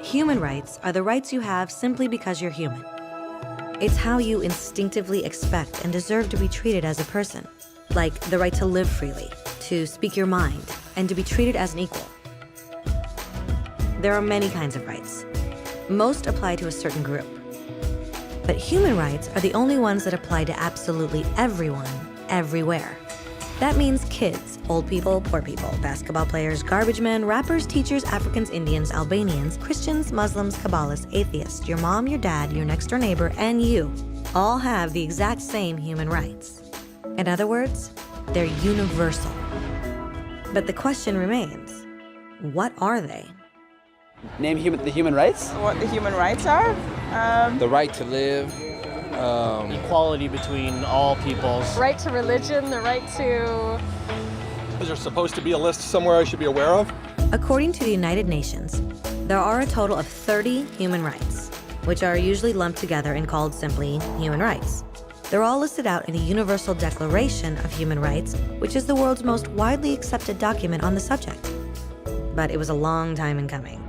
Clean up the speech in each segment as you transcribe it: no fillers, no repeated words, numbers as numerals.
Human rights are the rights you have simply because you're human. It's how you instinctively expect and deserve to be treated as a person, like the right to live freely, to speak your mind, and to be treated as an equal. There are many kinds of rights. Most apply to a certain group. But human rights are the only ones that apply to absolutely everyone, everywhere. That means kids, old people, poor people, basketball players, garbage men, rappers, teachers, Africans, Indians, Albanians, Christians, Muslims, Kabbalists, atheists, your mom, your dad, your next door neighbor, and you all have the exact same human rights. In other words, they're universal. But the question remains, what are they? Name the human rights? What the human rights are? The right to live. Equality between all peoples. Right to religion, the right to... Is there supposed to be a list somewhere I should be aware of? According to the United Nations, there are a total of 30 human rights, which are usually lumped together and called simply human rights. They're all listed out in the Universal Declaration of Human Rights, which is the world's most widely accepted document on the subject. But it was a long time in coming.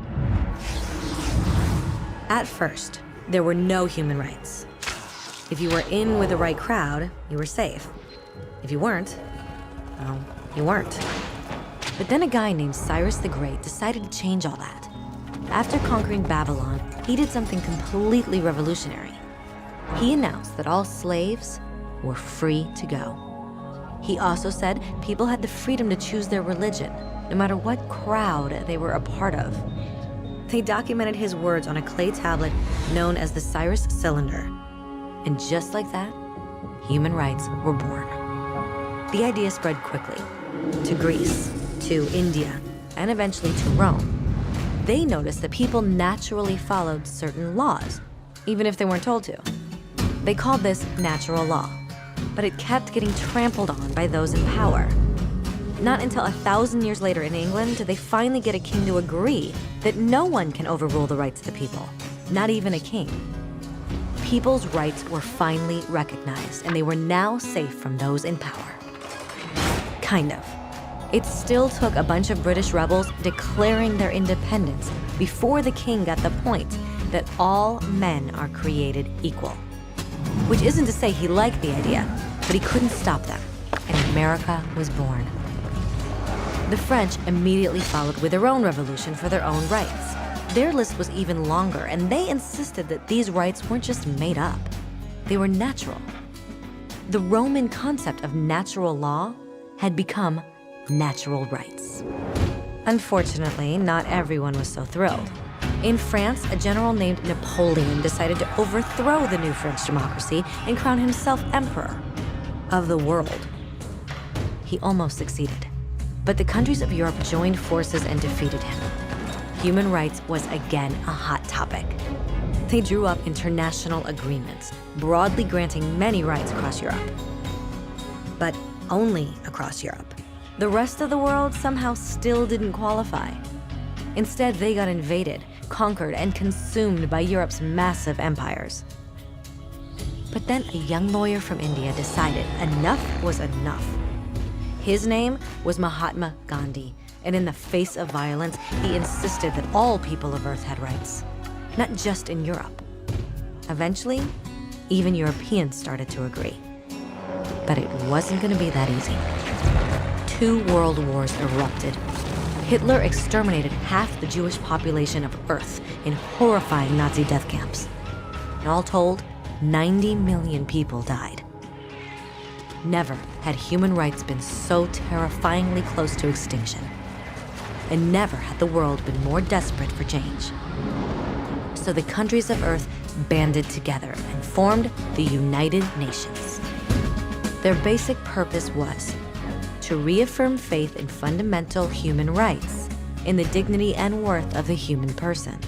At first, there were no human rights. If you were in with the right crowd, you were safe. If you weren't, well, you weren't. But then a guy named Cyrus the Great decided to change all that. After conquering Babylon, he did something completely revolutionary. He announced that all slaves were free to go. He also said people had the freedom to choose their religion, no matter what crowd they were a part of. They documented his words on a clay tablet known as the Cyrus Cylinder. And just like that, human rights were born. The idea spread quickly to Greece, to India, and eventually to Rome. They noticed that people naturally followed certain laws, even if they weren't told to. They called this natural law, but it kept getting trampled on by those in power. Not until 1,000 years later in England did they finally get a king to agree that no one can overrule the rights of the people, not even a king. People's rights were finally recognized, and they were now safe from those in power. Kind of. It still took a bunch of British rebels declaring their independence before the king got the point that all men are created equal. Which isn't to say he liked the idea, but he couldn't stop them, and America was born. The French immediately followed with their own revolution for their own rights. Their list was even longer, and they insisted that these rights weren't just made up. They were natural. The Roman concept of natural law had become natural rights. Unfortunately, not everyone was so thrilled. In France, a general named Napoleon decided to overthrow the new French democracy and crown himself emperor of the world. He almost succeeded, but the countries of Europe joined forces and defeated him. Human rights was again a hot topic. They drew up international agreements, broadly granting many rights across Europe. But only across Europe. The rest of the world somehow still didn't qualify. Instead, they got invaded, conquered, and consumed by Europe's massive empires. But then a young lawyer from India decided enough was enough. His name was Mahatma Gandhi, and in the face of violence, he insisted that all people of Earth had rights, not just in Europe. Eventually, even Europeans started to agree. But it wasn't going to be that easy. 2 world wars erupted. Hitler exterminated half the Jewish population of Earth in horrifying Nazi death camps. And all told, 90 million people died. Never had human rights been so terrifyingly close to extinction. And never had the world been more desperate for change. So the countries of Earth banded together and formed the United Nations. Their basic purpose was to reaffirm faith in fundamental human rights, in the dignity and worth of the human person.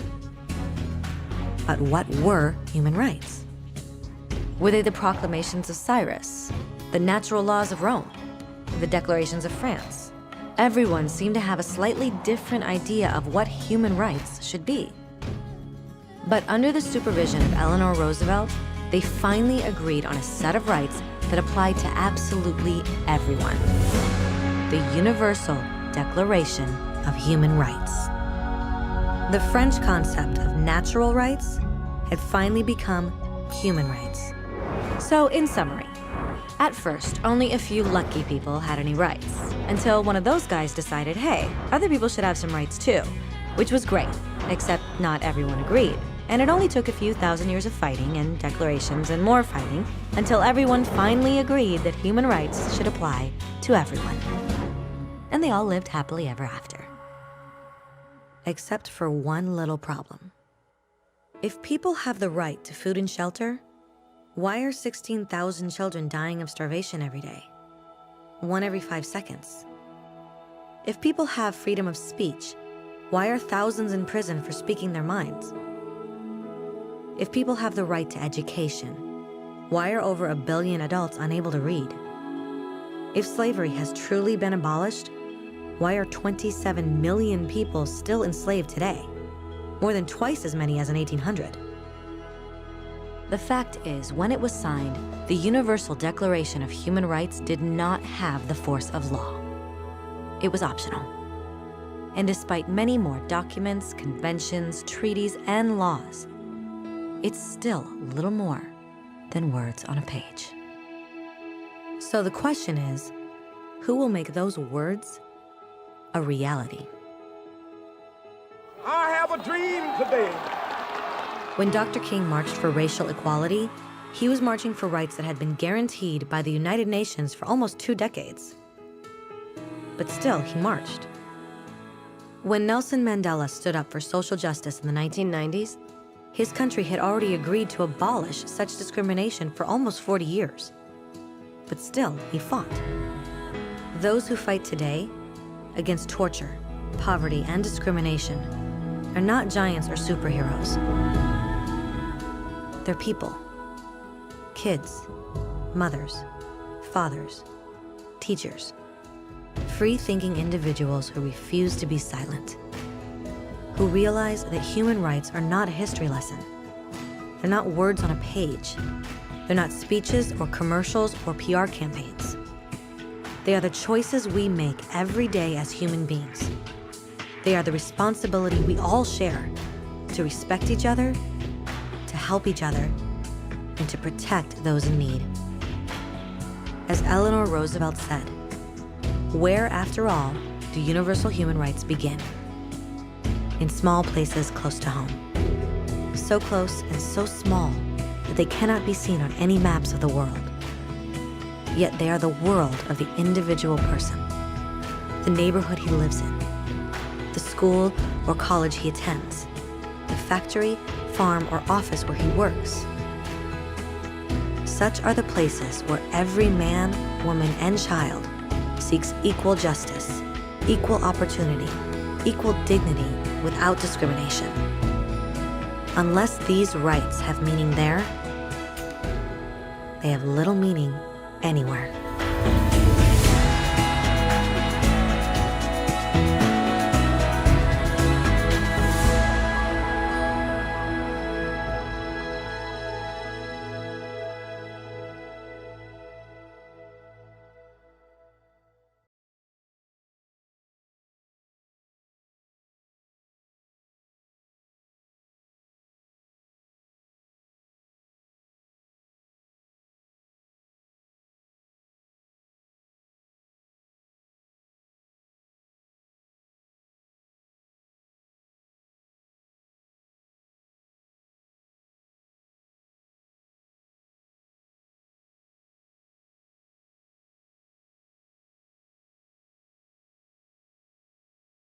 But what were human rights? Were they the proclamations of Cyrus, the natural laws of Rome, the declarations of France? Everyone seemed to have a slightly different idea of what human rights should be. But under the supervision of Eleanor Roosevelt, they finally agreed on a set of rights that applied to absolutely everyone. The Universal Declaration of Human Rights. The French concept of natural rights had finally become human rights. So, in summary, at first, only a few lucky people had any rights, until one of those guys decided, hey, other people should have some rights too, which was great, except not everyone agreed. And it only took a few thousand years of fighting and declarations and more fighting until everyone finally agreed that human rights should apply to everyone. And they all lived happily ever after. Except for one little problem. If people have the right to food and shelter, why are 16,000 children dying of starvation every day? 1 every 5 seconds. If people have freedom of speech, why are thousands in prison for speaking their minds? If people have the right to education, why are over 1 billion adults unable to read? If slavery has truly been abolished, why are 27 million people still enslaved today? More than twice as many as in 1800. The fact is, when it was signed, the Universal Declaration of Human Rights did not have the force of law. It was optional. And despite many more documents, conventions, treaties, and laws, it's still little more than words on a page. So the question is, who will make those words a reality? I have a dream today. When Dr. King marched for racial equality, he was marching for rights that had been guaranteed by the United Nations for almost 2 decades. But still, he marched. When Nelson Mandela stood up for social justice in the 1990s, his country had already agreed to abolish such discrimination for almost 40 years. But still, he fought. Those who fight today against torture, poverty, and discrimination are not giants or superheroes. They're people. Kids, mothers, fathers, teachers. Free-thinking individuals who refuse to be silent. Who realize that human rights are not a history lesson. They're not words on a page. They're not speeches or commercials or PR campaigns. They are the choices we make every day as human beings. They are the responsibility we all share to respect each other, to help each other, and to protect those in need. As Eleanor Roosevelt said, where, after all, do universal human rights begin? In small places close to home. So close and so small that they cannot be seen on any maps of the world. Yet they are the world of the individual person, the neighborhood he lives in, the school or college he attends, the factory, farm, or office where he works. Such are the places where every man, woman, and child seeks equal justice, equal opportunity, equal dignity without discrimination. Unless these rights have meaning there, they have little meaning anywhere.